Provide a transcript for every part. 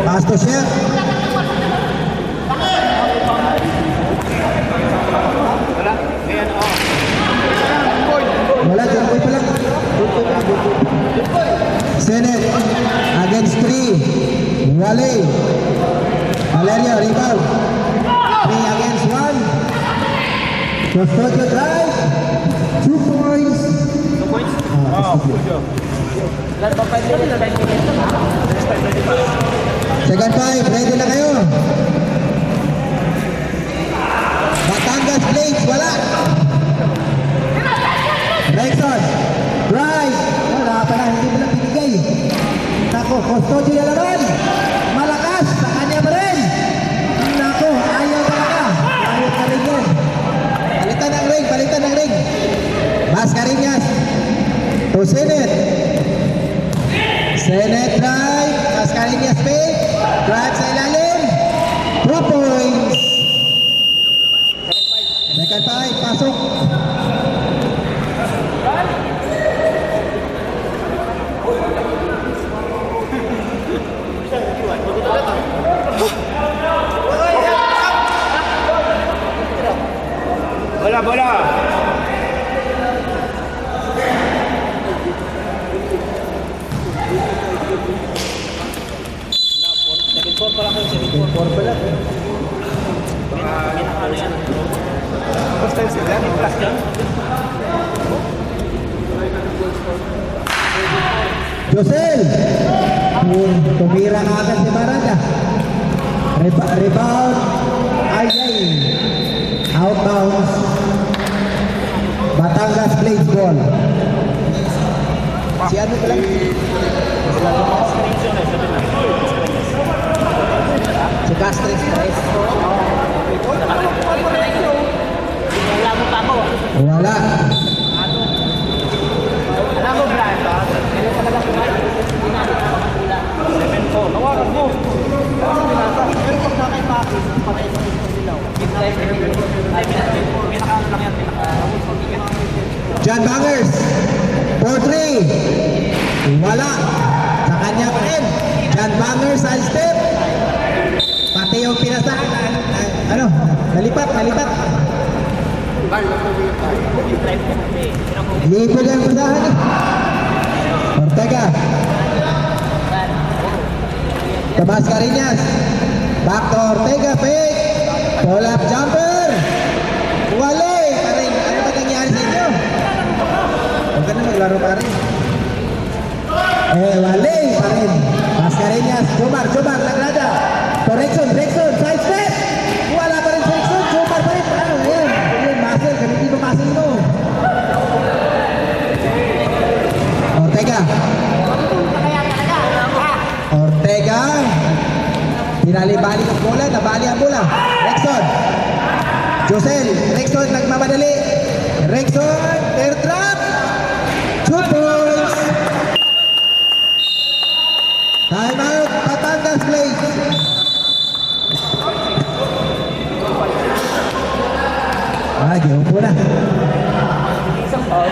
Pasto siya. Wala, Jumboy pa lang. Senate against 3. Wale. Valeria, rebound. 3 against 1. Custodio drive. 2 points. 2 points? Oh, good job. Second 5, ready na kayo. Batangas Blades, wala. Rexon, drive. Wala pa na, hindi mo lang binigay. Nako, Custodio na naman. Malakas, sa kanya pa rin. Nako, ayaw talaga. Ayaw ka rin yan. Balitan ng ring, balitan ng ring. Mascareñas to Senate. Senate drive. Mascareñas fake. Drive sa ilalim. 2 points. Second 5, pasok. Bola, bola. Josel. Tumira na agad si Barada. Rebound. Ay. Outbounds. Batangas Blades ball. Si ano pa lang? Si Castrix. Wala. Alam mo, Brad, 7-4. Nawaran mo. Pero pag nakay-pakis, patay sa ilaw. Pinakaano lang yan. John Bangers. 4-3. Wala. Sa kanya pa rin. John Bangers side step. Pati yung pinasa. Ano? Nalipat. Lipo lang pasahan. Ortega. Mascareñas. Back to Ortega. Fake. Pull up jumper. Wale. Paring. Ano ba nangyari sa inyo? Huwag ka na maglaro pa rin. Wale. Paring. Mascareñas. Jomar. Lagrada. To Rexon. Side step. Wala pa rin sa Rexon. Jomar pa rin. Ano yan? Muscle. Gamitin mo muscle mo. Ortega. Binali-bali ang bola. Nabali ang bola. Rexon. Josel. Rexon nagmamadali. Rexon. Air trap. 2 points. Time out. Batangas Blades. Gawin po na. Isang foul.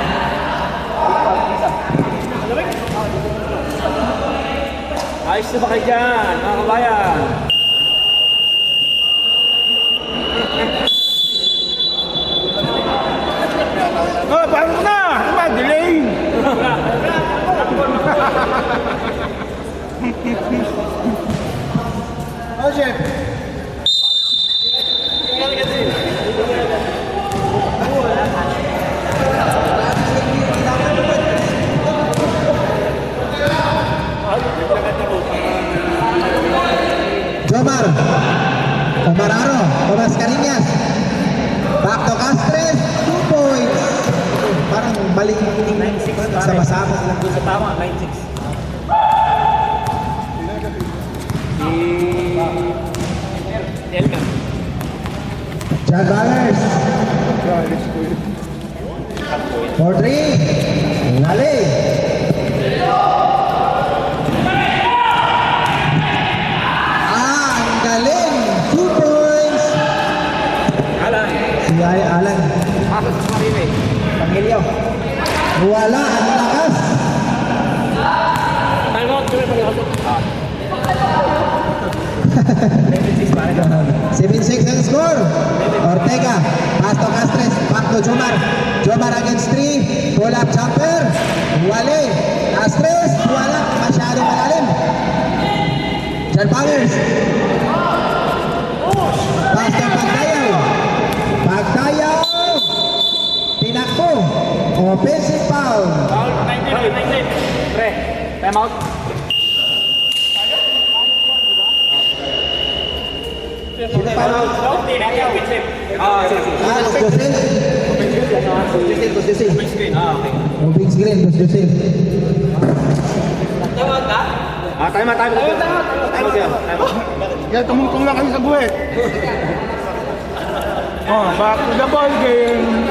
Ayos na ba kayo dyan, mga kabayan? Oh, paano mo na? Ano ba? Delay! Oh, chef! Jomar. Omararo. Mascareñas. Back to Castres. 2 points. Parang balik 9-6. sama-sama sila. Sa tama, 9-6. Elmer. John Bangers. 4-3. Wale. Ang galing. 2 points. Alan. Si Alan. Ako sa Marine. Pangilyo. Wala. Ang lakas. Time out. to Jomar. Jomar against 3. Pull up jumper. Wale. Last stress. Wala. Masyado malalim. Jan Powers. Pass ng Pagtayaw. Pagtayaw. Tinakbo. Offensive foul. Foul, 19. Pre, time out. Sino pa? Ah, sige. Coach Josel. Coach Josel. Ah, okay. Oh, big screen, Coach Josel. Ah, time out. Time out yan. Yan, tumungtong lang kami sa buhay. Oh, back to the ball game.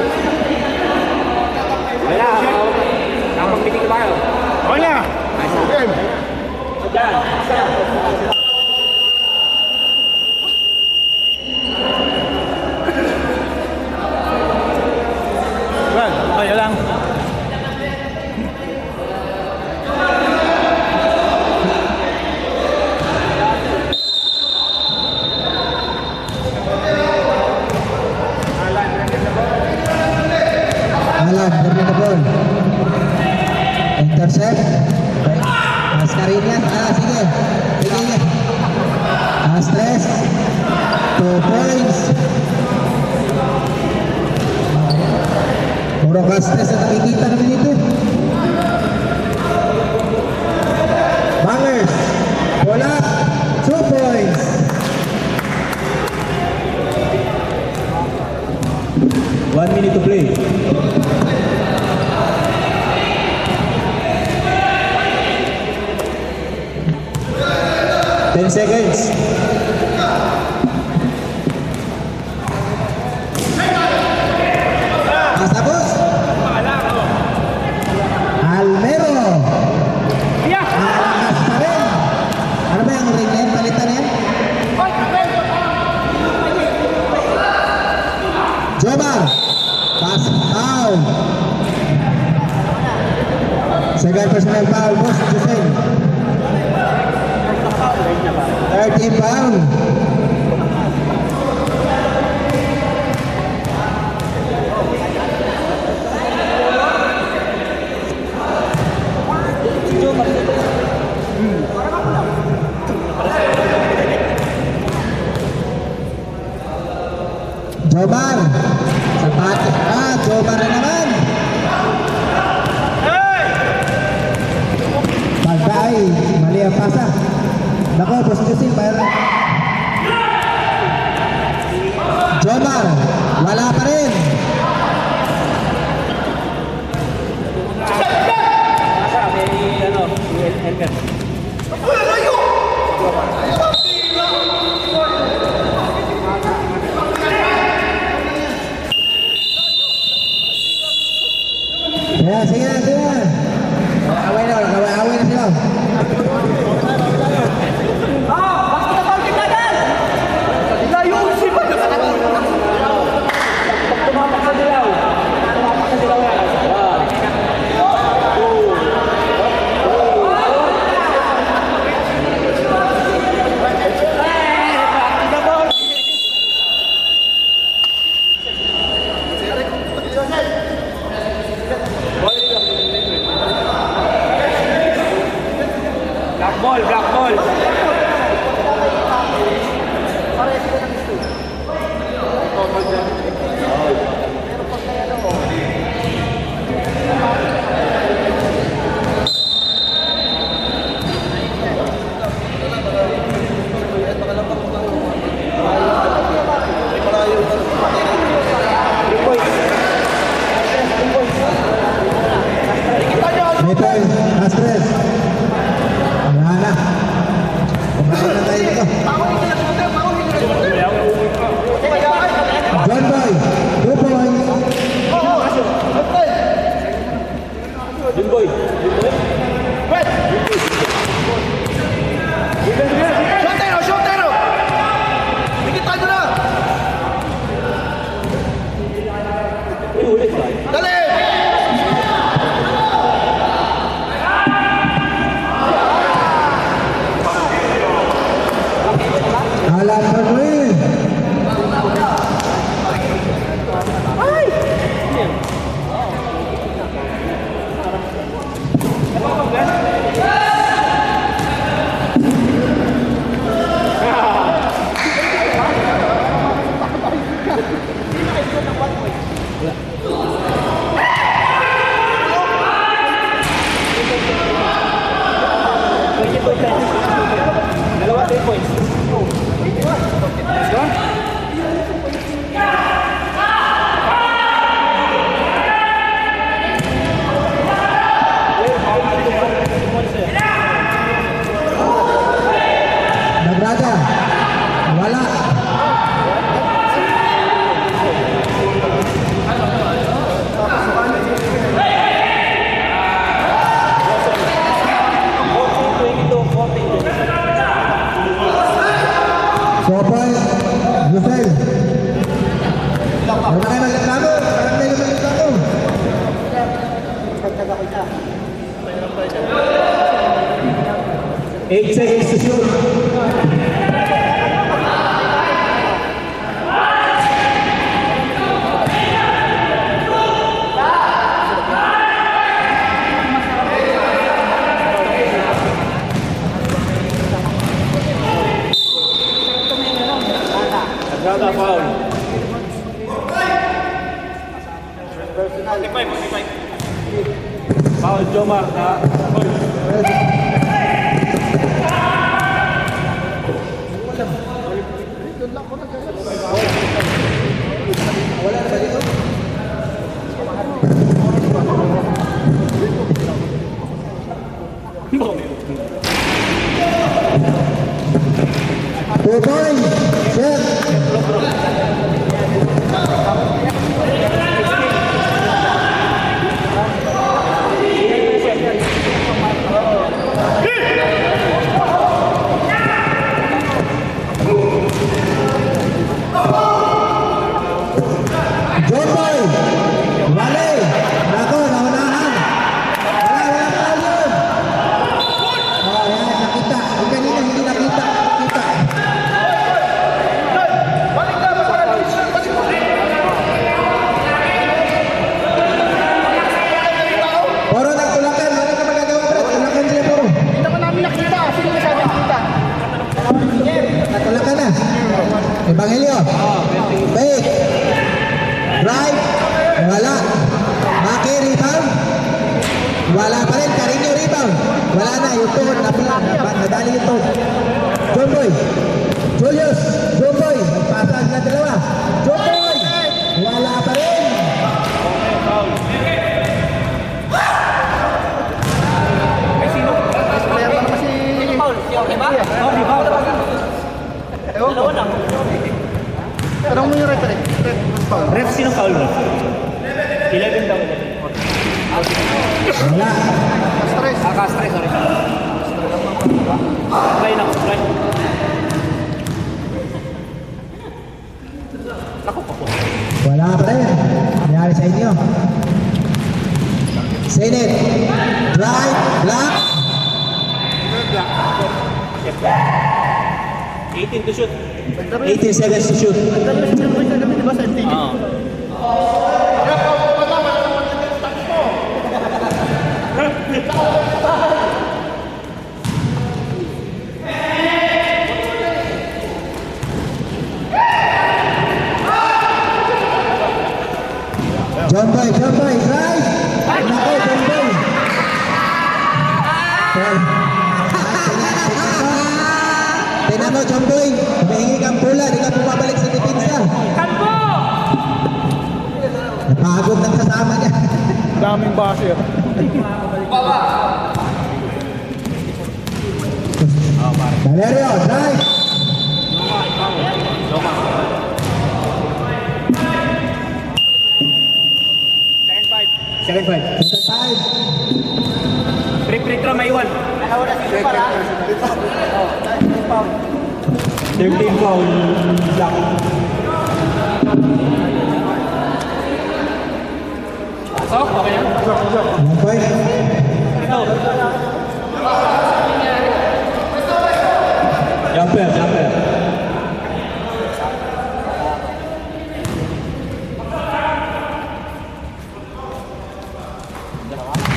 Wala, nakapag-meeting tayo. O na. Game. Well, kaya lang. Alan, bring the ball. Intercept. Maskarin yan. Sige. Sige niya. Stress. 2 points. Puro ka stress at nakikita kami dito. Bangers. Bola. 2 points. One minute to play. Ten seconds. Pasabos. Almero. Malakas pa rin. Ano ba yung ring yan? Palitan yan? Jomar. Pass foul. Second personal foul. Boss Josel. 13 foul. Jomar. Sapati. Jomar na naman. Pagday. Mali ang pasa. Nako, Boss Josel, bayar. Jomar. Wala pa rin. Nasa, may ano, Elmer. Sige na. Away na sila. Tumapak sa dilaw yan. Labrada. Wala. Sopoy, Yusel. Huwag na kayo magreklamo. Parang tayo magreklamo. Pagtaga ko siya. 8 seconds to shoot. Sagrada foul. 45. Foul, Jomar. Wala na ba dito? Tutoy, set. John Boy, Wale, nako, naunahan. Wala talo yun. Oh, yan, nakita. Yung kanina, hindi nakita. Nakita. Poro, nagtulakan. Wala ka magagawa, bro. Tulakan siya, Poro. Hindi naman namin nakita. Sino masabi nakita? Natulakan na. Evangelio. Fake. Right. Wala. Maki, rebound. Wala pa rin. Carino, rebound. Wala na. Yung tuhod. Nadali yung tuhod. John Boy. Julius. John Boy. Nagpasag na dalawa. John Boy. Wala pa rin. Player pa naman si... Paul, si okay ba? Okay ba? Ewan ko. Tanong mo yung referee. Ref, sino foul mo? 11 daw. Wala. Stress. Stress, sorry. Try na, try. Wala pa rin. Nangyari sa inyo. Senate. Drive. Block. 18 to shoot. 18 seconds to shoot. Ang dami na sinabi sa gabi, di ba, sa MTV? John Boy, drive! Nako, John Boy! Tingnan mo, John Boy, humihingi kang pula, di ka pumabalik sa depensa. Napagod ng kasama niya. Daming basher. Valerio, drive! Second five. Second time. Free throw, may iwan. Dalawa na sila pala. 13 foul. Black. Pasok, okay yan? 1 point. Jumper.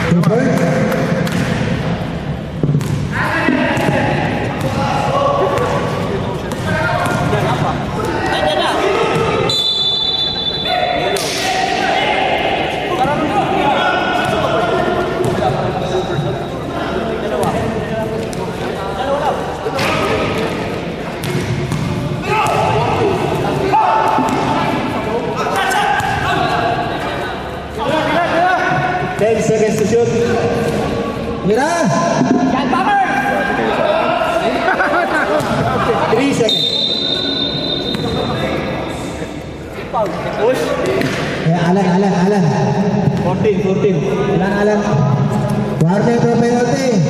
2 points. 14. Ilan alam? Warning for penalty.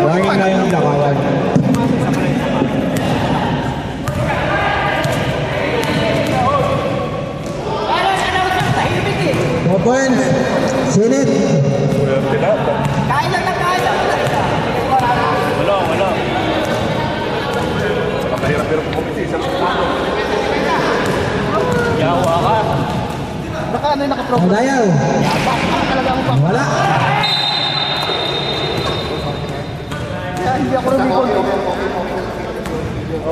Warning na yung lakawan. 4 points. Sinit. Kain lang. Wala. Yawa ka. Baka ano yung nakaprog. Ang dayaw. Talaga mo pa. Wala. Kaya hindi ako rumikol.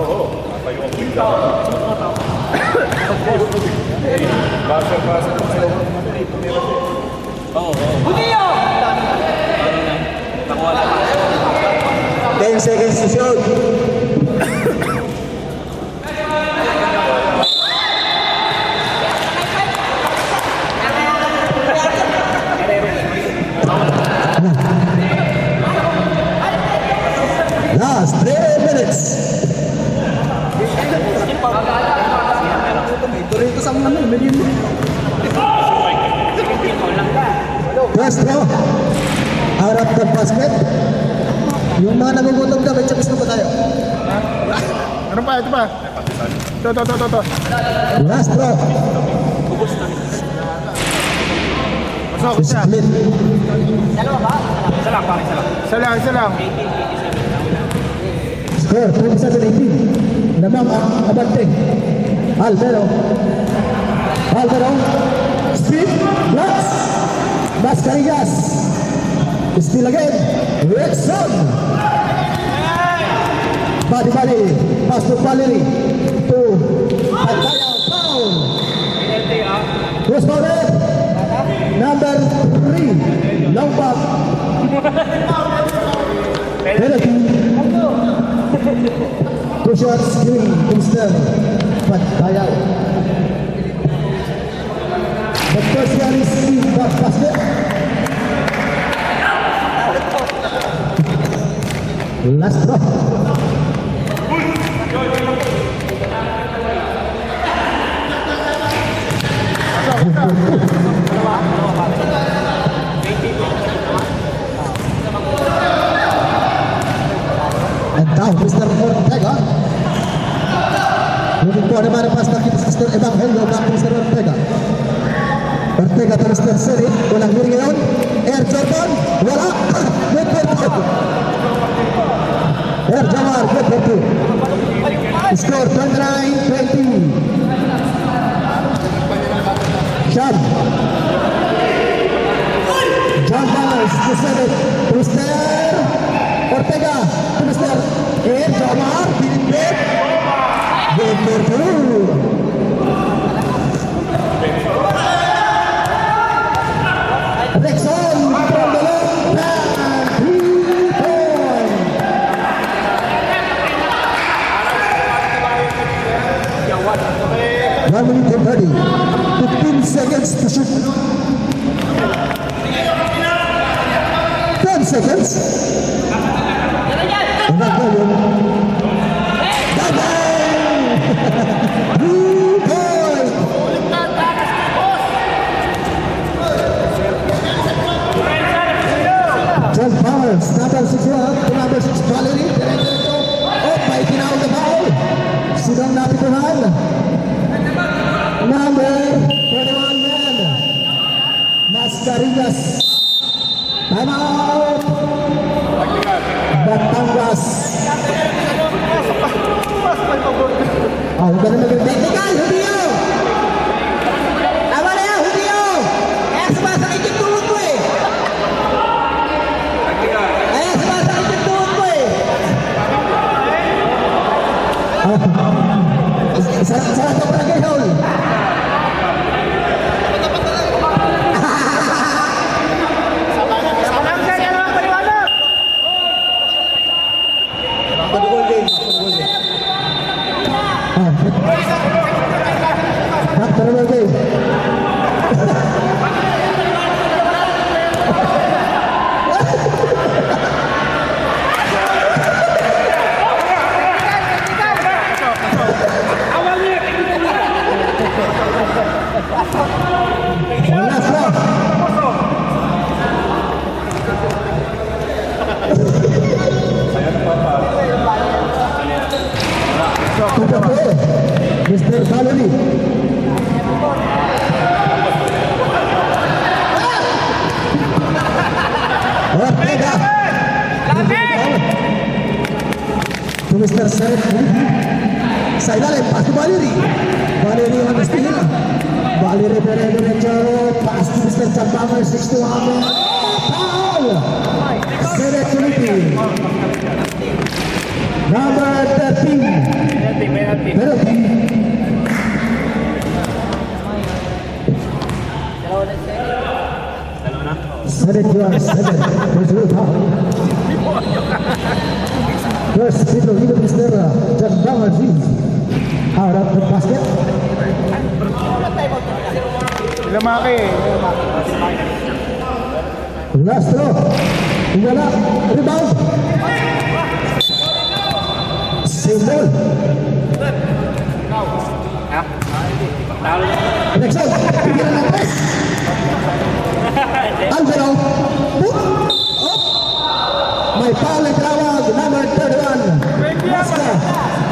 Oo. 10 seconds to shoot. Last 3 minutes. Dito sa mga million. First throw. Out of the basket. Yung mga nagugutom ka, may chapis na ba tayo? Ano pa? Ito pa. Ito. Last throw. Masok siya. Split. Isa lang. Score 27-18. Lamang ang abante. Alvaro. Speed. Blocks. Mascarillas. Still again. Rickson. Bali. Pass to Valerie. To Pantaya. Foul. Who's fouled? Number 3. Long back. Penalty. 2 shots given to Mr. Pantaya. The first one is in the basket. Last throw. And now, Mr. Ortega. Looking for naman ang pass na kay Mr. Evangelio back to Mr. Ortega. Ortega to Mr. Seri. Walang hiring ngayon. Air Jordan. Wala. Good for two. Air Jamar. Good for two. Score 29-20. Sean. John Thomas to set it to Mr. Ortega to Mr. Air Jamar. Pinipit. Good for two. Rickson from the long and 3 point. 1 minute and 30. 15 seconds to shoot. 10 seconds. Evangelio. Bye-bye. 3 point. John Powers, number 6 to number 6 Valerie. Diretso. Oh, may tinawag na foul. Sigang napituhan. Number 21 man. Mascarillas. Time out. Batangas. Oh, huwag ka na mag-technical. Hudiyo. Tama na yan, Hudiyo. Kaya sumasakit yung tuhod ko eh. Kaya sumasakit yung tuhod ko eh. Sarap ka pala kayo, Hol. Back to the game. To the floor, Mr. Valerie. Ortega. To Mr. Seth. Sideline, pass to Valerie. Valerie on the steal. Valerie Pereira, pass to Mr. Champanger, 6-1. Foul! Seth Philippe. Number 13. Penalty. Seth, you are 7. Personal foul. First, Pedro Lido Mr. Champanger, out of the basket. Lamaki. Last throw. Wala. Rebound. Same ball. Next out. Pigilan ng press. Alvaro. Boop. Up. May foul na tawag. Number 31. Masca.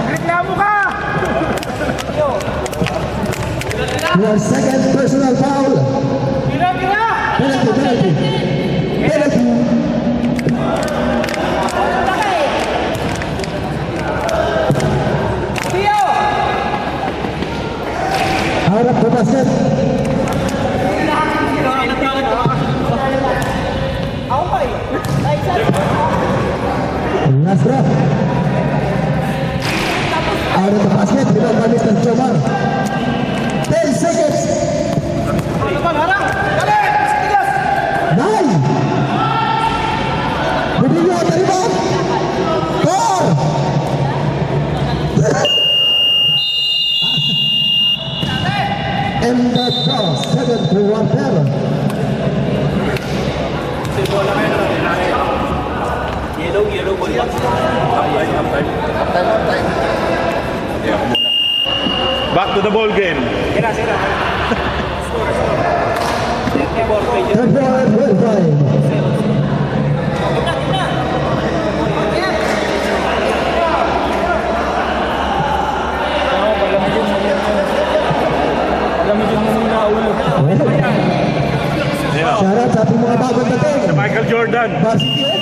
Reklamo ka! Your second personal foul. Penalty, penalty. Penalty. Out of the basket. Last drop. Out of the basket. Rebound by Mr. Chomar. 10 seconds. 9. Rodrigo on the rebound. 4. And the draw. 7-1. Yellow ball. Back to the ball game. Sira. Third ball, well played. Alam mo dyan mo na ulo. Yeah. Shoutout sa ating mga bagong dating. Michael Jordan. Varsity, eh?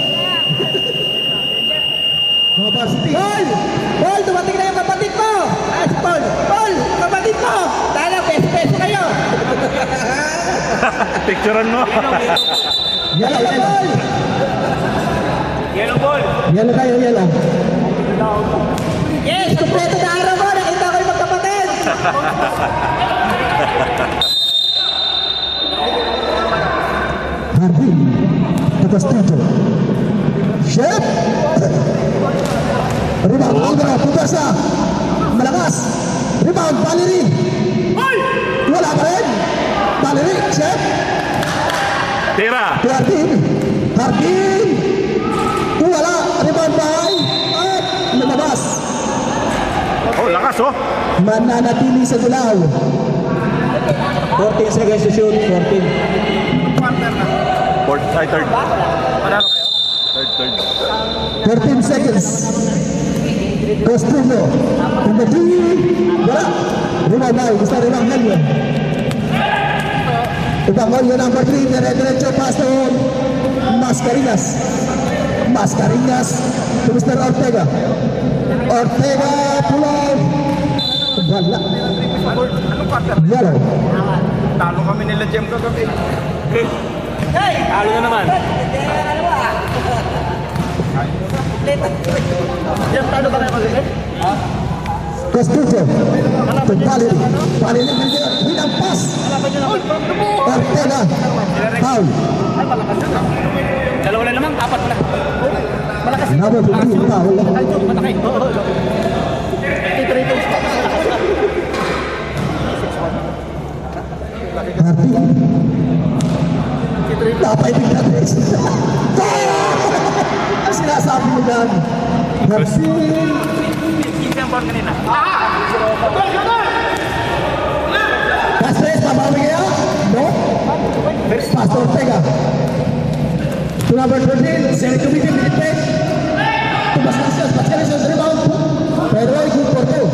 Mga varsity. Paul! Paul, dumating na yung kapatid mo! Paul! Paul! Kapatid mo! Tala, peso-peso kayo! Picturean mo. Yellow, yellow! Yellow ball. Yellow kayo, yellow. Yes! Kumpleto na araw mo! Nakita ko yung magkapatid! Hardin, atas tujuh. Chef. Rebound, Alvaro, Putasa. Malakas. Rebound, Valerie. Wala pa rin. Valerie, Chef. Tira. Hardin. Hardin. Wala. Rebound by. At lumabas. Oh, lakas oh. Mananatili sa gulaw. 14 seconds to shoot. 14. Third. Third. 13 seconds. Costello. In the three. Wala. Rebound by. Gusto rebound Helio. Ibang Helio number 3. Dire-diretso pass to Mascarenhas. Mascarenhas to Mr. Ortega. Ortega pulau. Wala. Yellow. Talo kami nila Jem kagabi. Talo na naman. Jem, talo ba kayo kagabi? Costello. To Valerie. Valerie bilang pas. Ortega. Foul. Dalawa na naman, apat pala. Number 15 foul. Mataki. Hati. Dapat tinggal guys. Sinasabi mo yan. Hati. Isa ang ball kanina. Castres, pabawi kaya? No? Pastor Ortega. To number 13, Senate Committee, Philippe. To Bascacias, rebound. Pero ay good for two.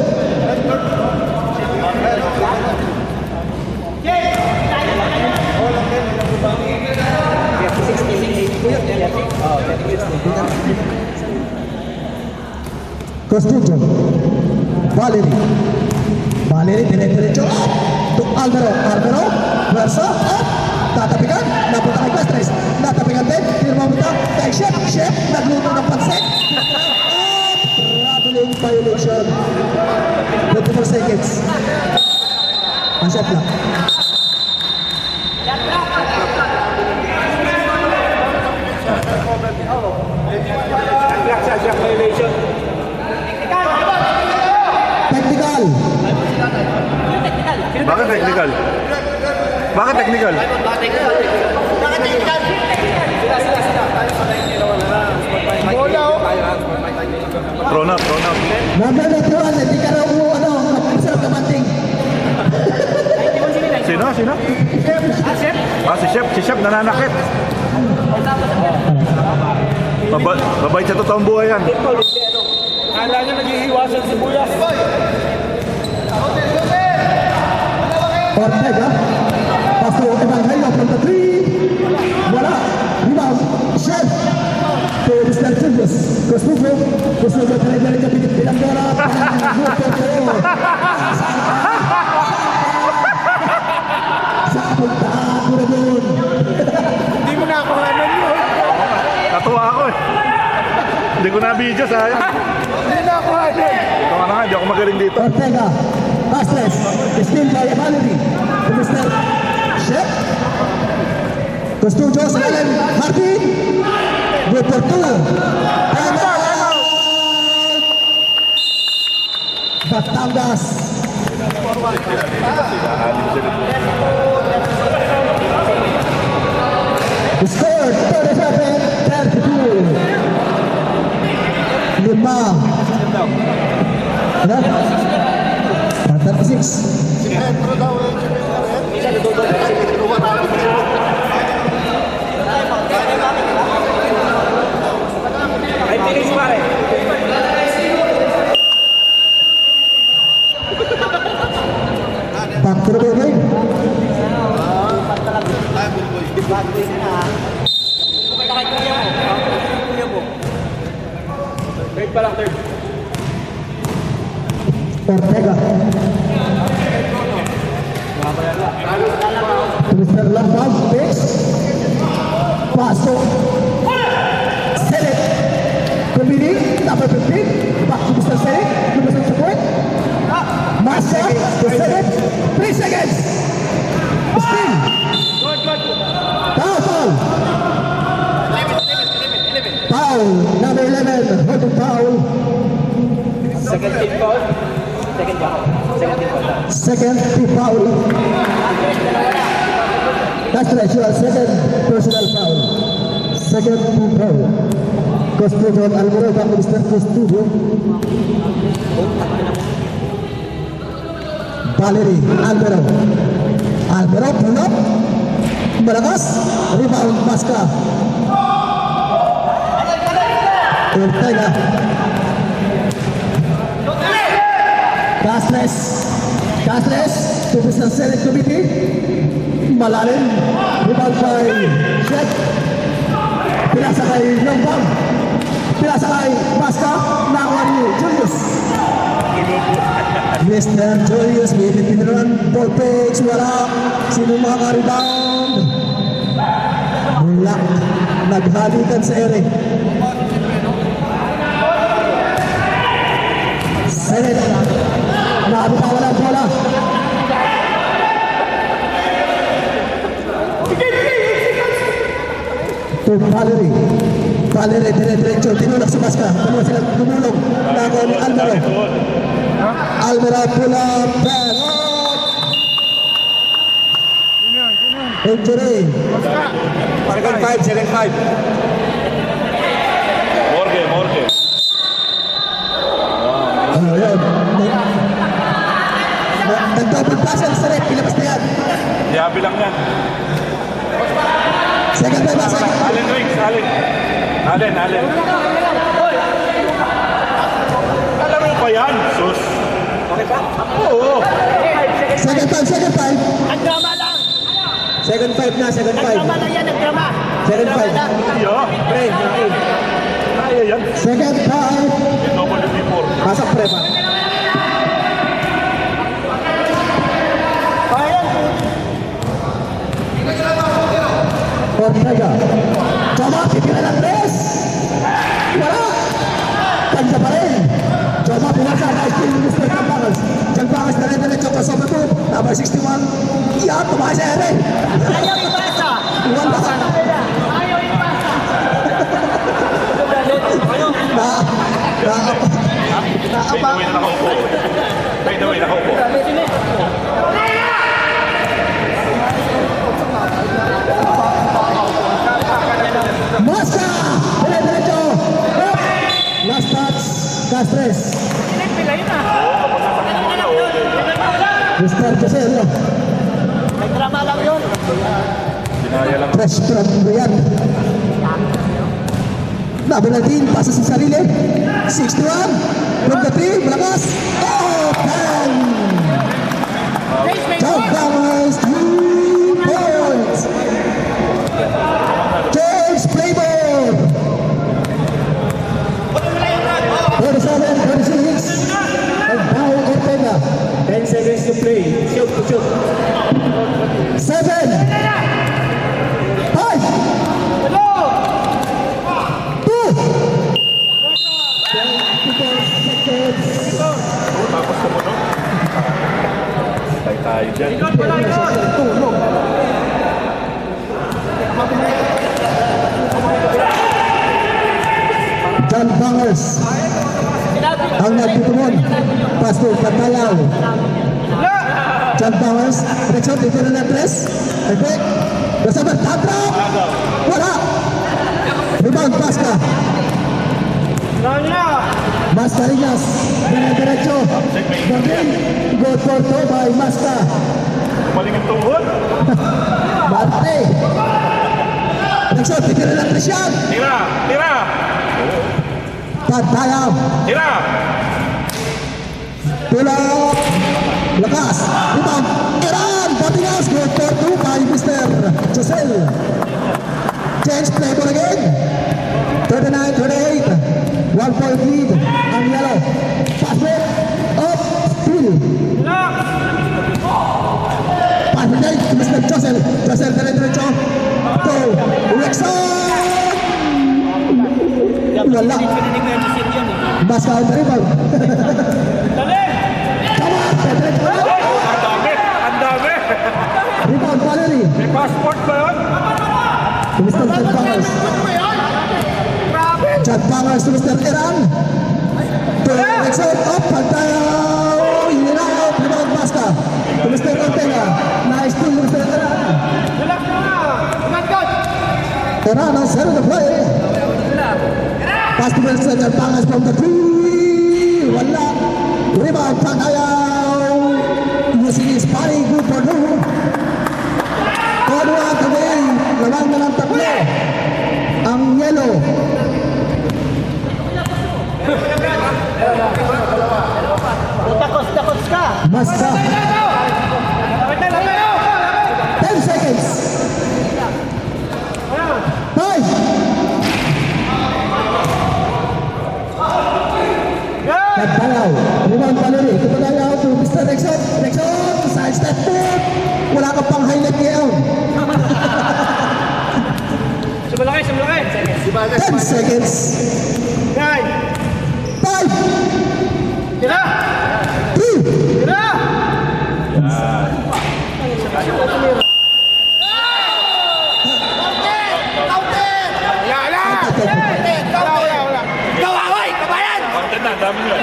Costudio. Valerie. Valerie, dire-diretso. To Alvaro. Alvaro. Versa. Tatapikan. Napunta kay Castres. Natapikan din. Firma mo ito. Kay Chef. Chef. Nagluto ng pansit. Traveling violation. 24 seconds. Ang chef lang. Technical. Bakit technical? Bakit technical? Thrown out, thrown out. Naglalatuan. Hindi ka raw sarap na banting. Sino? Sino? Ah, si Chef. Si Chef nananakit. Mabait sa totoong buhay yan. Kala niya naghihiwasan si Buyas. Ortega. Paso Evangelio from the three. Wala. Rebound. Chef. To Mr. Julius. Costudio. Costudio. Dire-diretso pinag bola. Sa puntaan mo na doon. Hindi mo nakakuhanan yun. Natuwa ako eh. Hindi ko na-video, sayang. Hindi nakakuhanan. Ito nga na nga, hindi ako magaling dito. Ortega. Passes. Still by Valerie. To Mr. Chef. Costudio. Sa kalan. Martin. Good for two. And out. Batangas. The score 37-32. Lima. Ano? 36. Ay, tinis pare. Back to the game. Third pa lang, third. Ortega. Mr. Lambang Fix. Paso. Select. Kumbini. Number 15. Back to Mr. Select. Lumasan sa point. Masa. To Select. 3 seconds. Spin. Foul. Foul. Number 11. Holding foul. Second team foul. Second foul. Second team foul. Second team foul. That's right, sure. Second personal foul. Second team foul. Costudio Alvaro back to Mr. Costudio. Valerie Alvaro. Alvaro pull up. Malakas. Rebound Pasca. Ortega. Castres. Castres. To Mr. Select Committee. Malalim. Rebound by Chef. Pinasa kay Lambang. Pinasa kay Pasca. Nakuha ni Julius. Mr. Julius, may pinipinuran. Ball page. Wala. Sino makaka-rebound? Wala. Naghalikan sa ere. Select. Nakabitaw ang bola. To Valerie. Valerie, dire-diretso. Tinulak si Pasca. Tumulong sila. Tumulong. Nakuha ni Alvaro. Alvaro pula. Pero. Injury. Second five, second five. Morgue. Ayun. Nag-double pass ang Select. Ilabas na yan. Yabi lang yan. Second time, second. Allen Rings, Allen. Alam mo pa yan, sus. Okay pa? Oo. Second time. Nagdrama lang. Second five na, second five. Nagdrama lang yan, nagdrama. Second Nagdrama five. lang. Iyo. Pre, nakin. Kaya yan. Second five. WP4. Pasok pre pa. Ortega. Coba titira ng tres. Wala. Kanya pa rin. Coba pumasok ang ice cream Mr. Campangas. Campangas na rin diretso pa sa bato. Number 61. Yan, tumakas sa ere. Ayaw ipasa. Wala. Ayaw ipasa. By the way, nakaupo. By the way, nakaupo. Masa! Diretso! Last touch. Castres. Mr. Joselo. May drama lang yun. Dinaya lang. Fresh from Riyadh. Laban natin, pasa sa sarili. 61. From the 3, malakas. Oh, 10. John Thomas, 2 points. James Playboy. 47, 46. And now Ortega. 10 seconds to play. Shoot, shoot. 7. 5. 2. 24 seconds. Tapos sumunod. Tayo dyan. Tulog. John Bangers ang nagtutumon. Pastor Patayaw. John Bangers. Direksyon, dito na ng tres. Perfect. Bersama Tantra. Wala. Rebound, Pasca. Mascarillas. Diretso. Berlin. Good for two by Masca. Maling ang tuhod. Marte. Direksyon, dito na ng tres yan. Tira! Tira! Patayaw. Tira! Tulog. Lakas. Rebound. Iran. Batingas. Good for two by Mr. Josel. Change play ball again. 39-38. 1 point lead. Ang yellow. Pass it. Up. Field. Pass it again to Mr. Josel. Josel diretso. To Rexon. Wala. Mas ka ang rebound. Come on. Diretso. Ang dami! Ang dami! Rebound Valerie. May passport ba yun? To Mr. John Bangers. John Bangers to Mr. Iran. To Rexon. Up. Pantayaw. Hiniraw. Rebound Pasca. To Mr. Ortega. Nice to Mr. Iran. Iran on center the play. Pass to Mr. John Bangers from the 3. Wala. Rebound Pantayaw. Using his body. Good for no. Kodwa today. Lamang na ng tatlo. Ang yellow. Takos ka. Masa. 10 seconds. 5. Nagpalaw. Rebound Valerie. Kupalayaw to Mr. Rexon. Rexon. Side step foot. Wala ka pang highlight ngayon. Sumalaki. 10 seconds. 5. Tira! 3. Tira! Content na, dami nyo.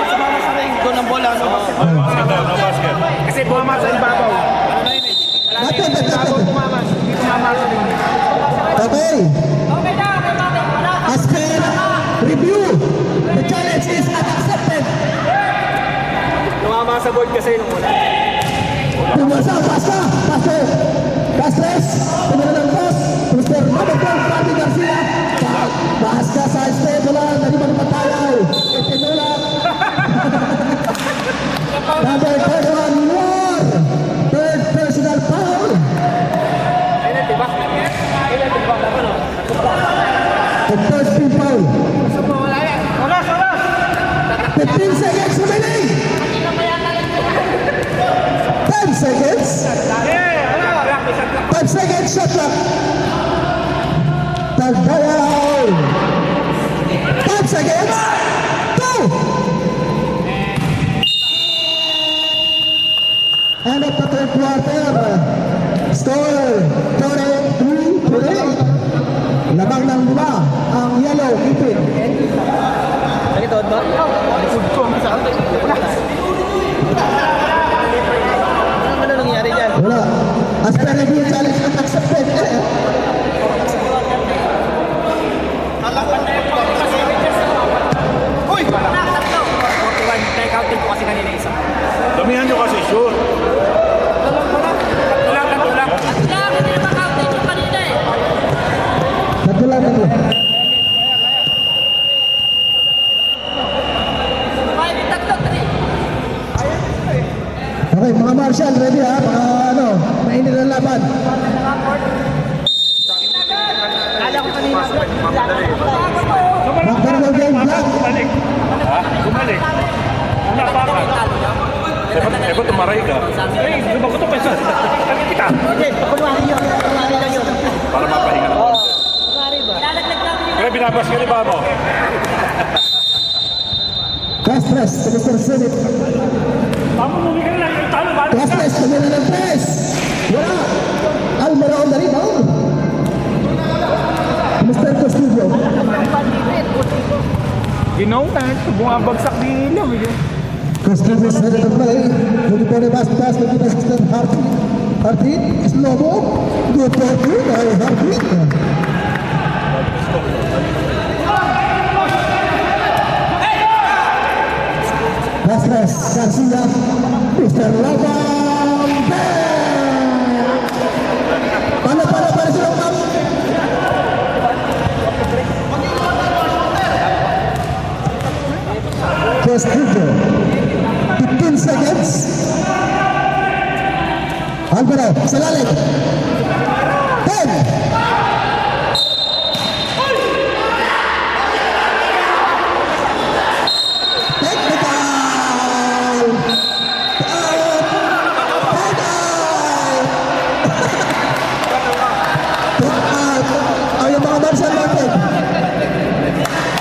Sumama sa ring. Doon ang bola. Basket daw, no basket. Kasi bumama sa ibabaw. Natin. Tumama. Hindi tumama sa ring. Okay. As per review, the challenge is unaccepted. Tumama sa board kasi nung una. Tumasa, pasta, paso, Castres, tumula ng boss, Mr. Robert Party Garcia, bahas ka sa stable, nadi man matayaw, itinula. Number 31, War, third personal foul. The first team foul. Oras! 15 End of the third quarter. Score 43-28. Labang ng 5 ang yellow keeping. Nakitood ba? Ano nangyari dyan? Wala. As per review challenge not accepted. Uy! 41, take-outin ko kasi kanina isa. Damihan nyo kasi shoot. Tulang. Tatlo lang. Okay, mga Marshall, ready ha? Mga ano, mainit na laban. Magkaroon game black. Bumalik. Ha? Bumalik. Una pa ka. Eh, ba't tumaray ka? Eh, di ba ko ito pesa? Kami kita. Kunwari lang yun. Para mapahinga naman. Kunwari ba? Kaya binabas ka ni ba mo? Castres, Mr. Senate. Castres, tumila ng press. Wala. Almara on the rebound. Mr. Castillo. Ginaw na. Bumabagsak din ilaw. Castillo is headed to play. Looking for the pass to the assistant Hartwig. Hartwig, Slobo. Good for two by Hartwig. Castres, Garcia, Mr. Labang. Para sila utap. Castillo. 15 seconds. Alvaro, sa lalim. 10. Yung mga Marshall natin. Double technical.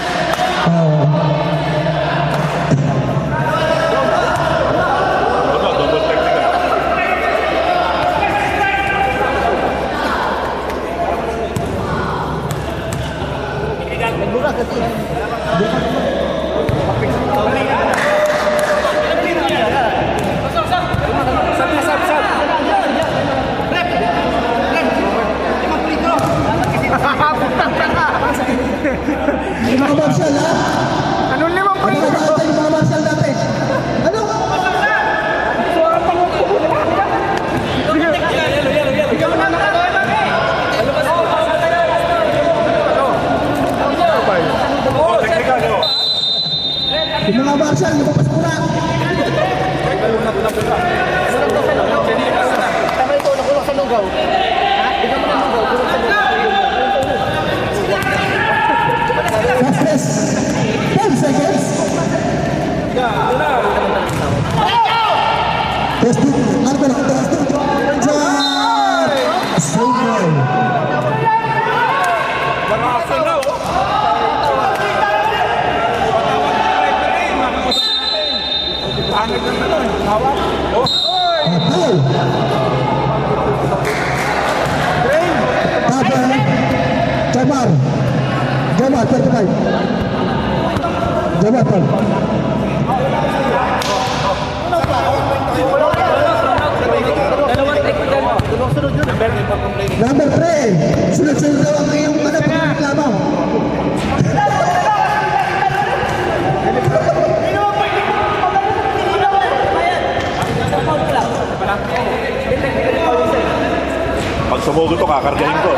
Yung mga Marshall ha? Anong limang Ano ba natin yung mga Marshall natin? Ano? Oh, technical nyo. Yung mga Marshall, lumapas muna. Tama ito, nakulong sa lugaw. Di ka mo na lugaw, kulong sa lugaw. Castres, 10 seconds. Castillo, Alvaro, Castillo. Single. Foul. Jamar, 35. Jamar, foul. Number 3, sunod-sunod daw ang iyong pagreklamo. Pag sumugod to, kakargahin ko.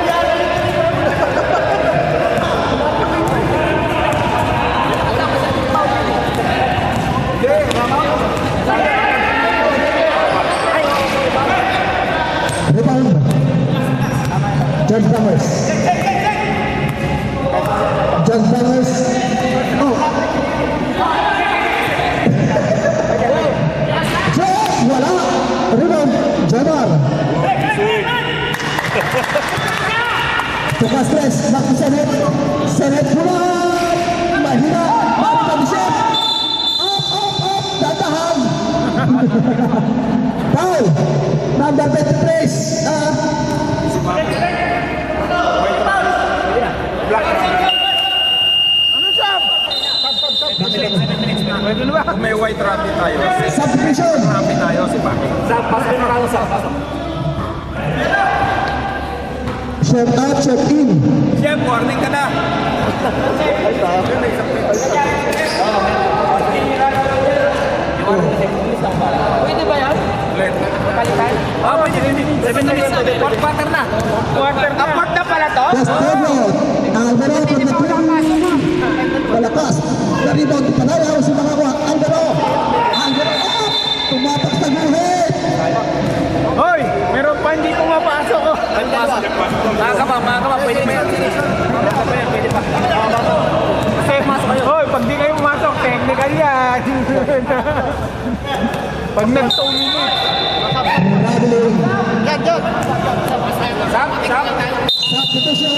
Rebound. John Summers. John Summers. Oh. Josh, wala. Rebound. Jamar. To Castres. Back to Senet. Senet pula. Mahina. Balik ang shot. Up. Datahan. Foul. Number 23, Pwede na ba? Kung may white rabbit tayo. subdivision. Rabbit tayo, si Paki. Pasok na lang sa pasok. Short out, short in. Chef, warning ka na. Pwede ba yan? Ulit. Palitan? Pwede. 7 minutes na. Quarter na. Quarter na. Apart na pala to? Just forward. Alvaro from the green. Malakas. Na-rebound Panayaw si mga kuha. Alvaro. Alvaro up. Tumatak sa guhit. Hoy, meron pa hindi pumapasok. Mga kama, pwede pa yan. Pwede pa. Kasi masok kayo. Hoy, pag di kayo pumasok, technical yan. Pag nag-2 minutes. Traveling. Sam. Substitution.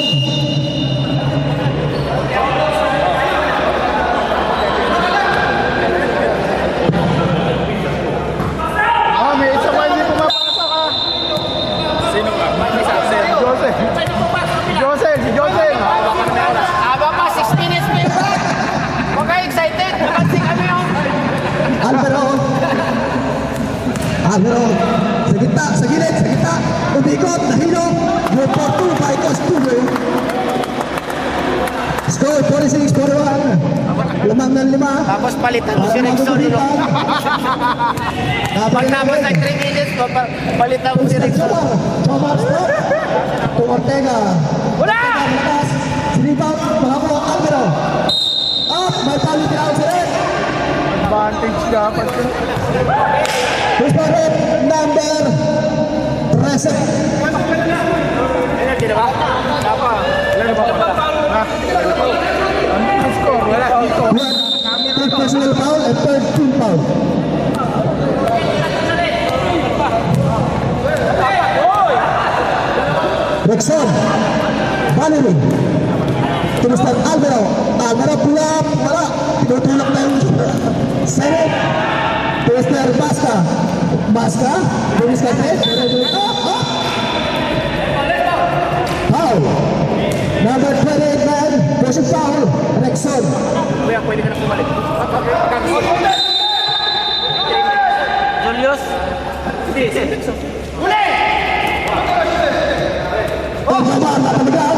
May isa pa hindi pumapasok ha. Sino ka? Si Joseph. Aba pa, 6 minutes pa yun. Huwag kayo excited. Nakansing kami yun. Alvaro. Alvaro. Sa gitna, sa gilid, sa gitna. Umikot, nahilong. Good for 2 by Costume. Score 46-41. Lamang ng 5. Tapos palitan mo si Rexon. Pag naman nag 3 minutes, palitan mo si Rexon. Chomar stop. To Ortega. Wala! Lakas. Sinipaw. Makakuha Alvaro. Up. May talo si Alvaro. Advantage dapat. Who's for it? Number 13. Ginawa? Tapa. Ilan ba pa? Ha? Ang score, wala dito. Third personal foul and third team foul. Rexon. Valerie. To Mr. Alvaro. Alvaro pull up. Wala. Tinutulak na yung Senate. To Mr. Basca. Basca. To Mr. Ted. Foul. Number 28 man. Person foul. Rexon. Kuya, pwede ka na pumalik. Julius? Hindi, si Rexon. Jawab, nakaligaw.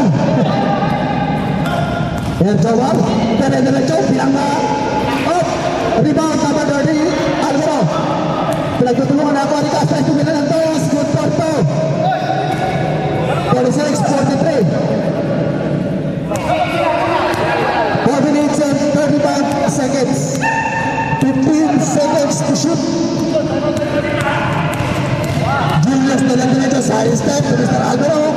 Yan, Jawab. Dire-diretso, bilang na. Up. Rebound, number 30. Alvaro. Pinagtutulungan ako. Arikas, tries to Milan Antos. Good for 2. 46-43. 4 minutes and 35 seconds. 15 seconds to shoot. Julius dire-diretso sa step to Mr. Alvaro.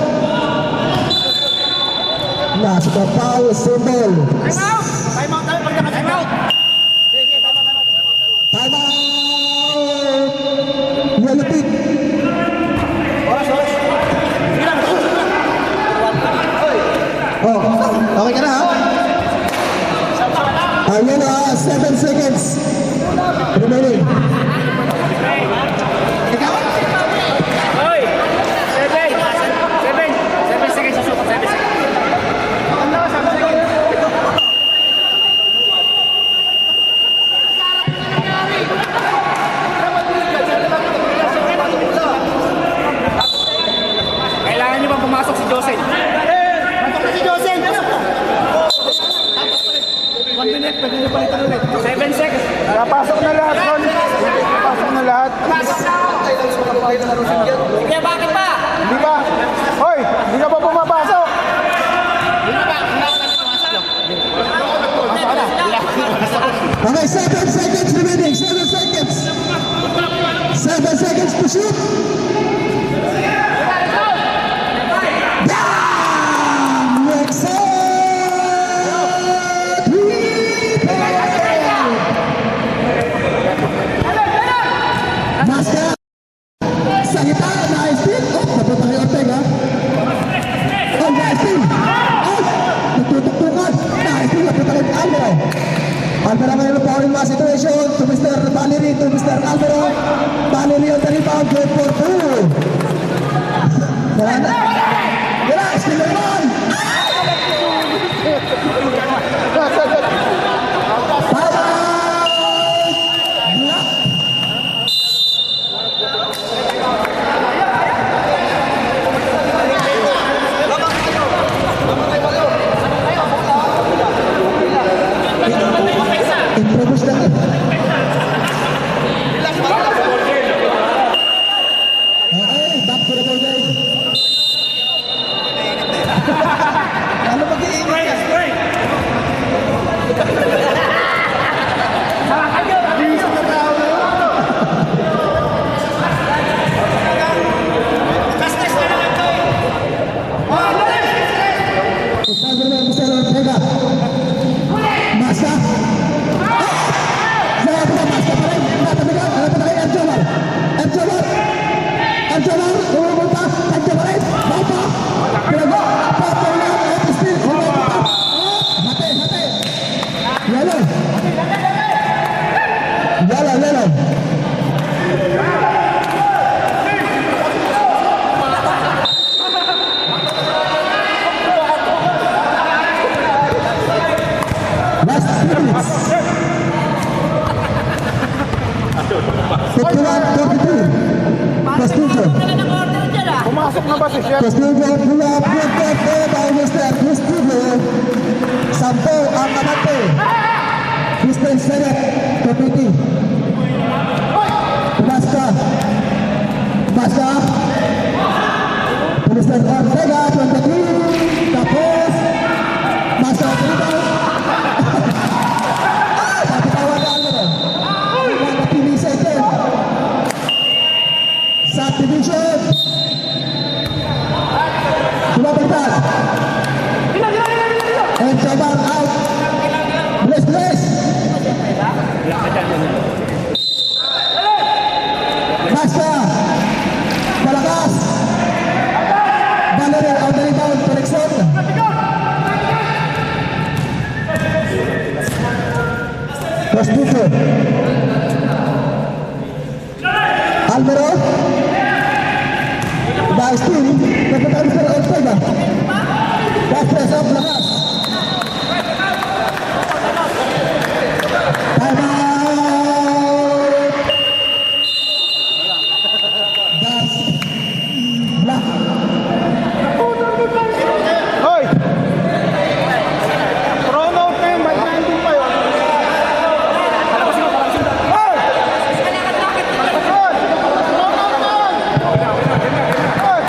Nasa the foul symbol. Time out! Time out! Time out! Yellow pig. Oh, okay ka na ha? Ayun na, 7 seconds. Remaining. Ikaw? Hoy! 7 seconds susuk. 7 seconds. Kailangan niyo bang pumasok si Joseph? Si Joseph! 1 minute, pwede niyo palitan ulit. 7 seconds. Napasok na lahat, Ron. Napasok na lahat. Kaya bakit pa? Hindi ba? Hoy, hindi ka pa pumapasok. Okay, 7 seconds remaining. 7 seconds. 7 seconds to shoot. Damn! Rexon! Master! Sa gitna, nice steal. Oh, napunta kay Ortega. Oh, nice steal. Oh, nagtutuktukan. Nice steal, napunta kay Alvaro. Alvaro ngayon pa rin mga situation to Mr. Valerie, to Mr. Alvaro. Valerie on the rebound, good for 2. Yan. Yan, steal naman. Introduce lang eh. Okay, back to the ball game. Ano mag-iingat? Ustaz Jerman, Mr. Ortega. Masa. Saya bukan Masa pa rin. Natamigan. Ano pa tayo? Erjobar. Erjobar. Erjobar. Umulta. Erjobar rin. Bapa. Pinago. Papa na. Epistil. Umulta. Hati. Hati. Yellow. Yellow. Yellow. Last 3 minutes. 51-43. Castillo. Pumasok na ba si Chef? Castillo pula punto by Mr. Castillo. Sampo ang kamate. Mr. Senate Committee. Basta. Basta. Mr. Ortega 23. Tapos. Basta. Subdivision. Lumabagtag. And Jabal out. Bless. Basta. Malakas. Valerie on the rebound. Connection. Castillo. Alvaro. By steal. Nagpatawag sa Ortega. Last press up. Lakas. Time out. Das. Black. Hoy! Thrown out na yun, may nandun pa yun. Hoy!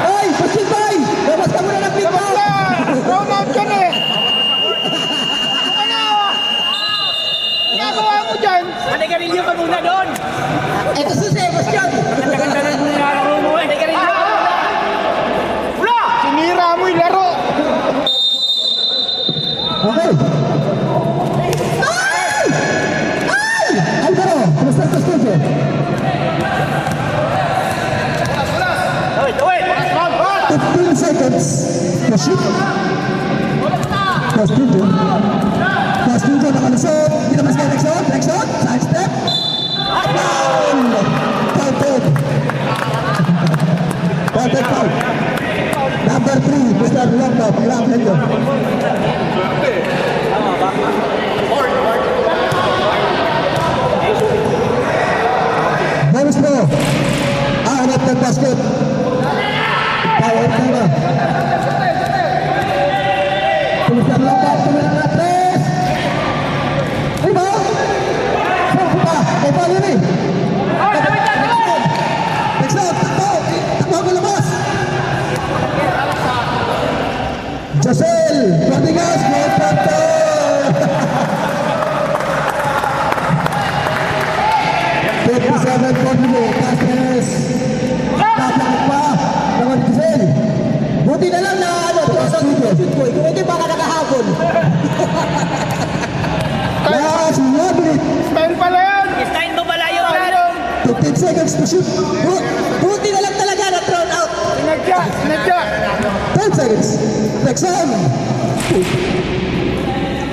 Ay! Pasin bay! Labas ka muna ng big ball! Thrown out yan eh! Ano? Ginagawa mo dyan? Manigarilyo ka muna doon. Ito susi! Question! Ganda-ganda na yung nilalaro mo eh. Manigarilyo ka muna. Wala! Sinira mo yung laro! Okay. Ay! Ay! Alvaro! Kumusta ang Castillo? Hoy, hoy! 15 seconds to shoot. Castillo. Castillo nakalusot. Hindi naman siya next shot. Side step. Foul! Counted. Counted foul. Number 3, Mr. Longdon. Ilang Helio. Bonus bro. Hanap ng basket. Power tama. Tulisan lang ba? Tulisan na tres. Rebound. Sampo pa. May foul yun eh. Next shot. Takbo. Takbo ko labas. Josel Rodriguez. May punto. Seven for you, Castres. Tatangit pa. Naman Giselle. Buti na lang na ano, sa shoot ko. Kung hindi baka nakahabol. Last 1 minute. Stein pala yan! Stein mo pala yun, Brad. 15 seconds to shoot. Buti na lang talaga na thrown out. Sinadya! 10 seconds. Next time.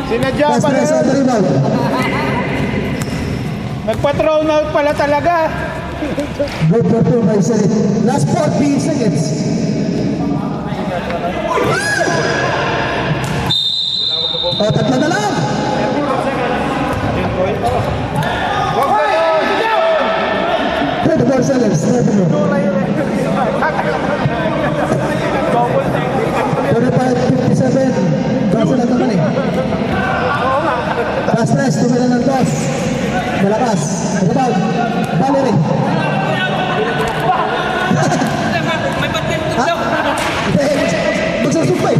Sinadya pala Castres on yun. the rebound. Nagpa-thrown out pala talaga. Good for 2 by Senate. Last 14 seconds. O, tatlo na lang. 24 seconds. 45-57. Kaso na naman eh. Last rest, tumila ng dos. Malakas. Nagabag. Valerie. Hindi, magsusumpa eh.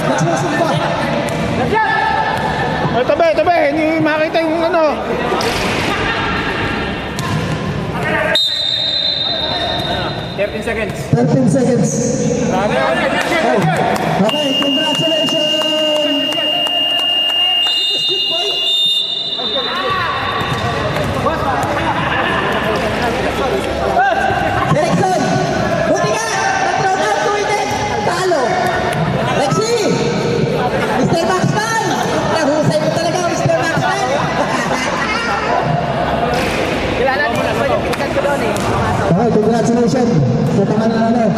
Magsusumpa. Ay, tabi, hindi makita yung ano. Thirteen seconds. Oh. Okay, congratulations! Erickson! Buti ka! Nag-throw out to win it! Talo! Rexy! Mr. Maxman! Nahusay mo talaga, Mr. Maxman! Kilala din naman yung pinsan ko doon eh. Okay, congratulations! Sa pangalan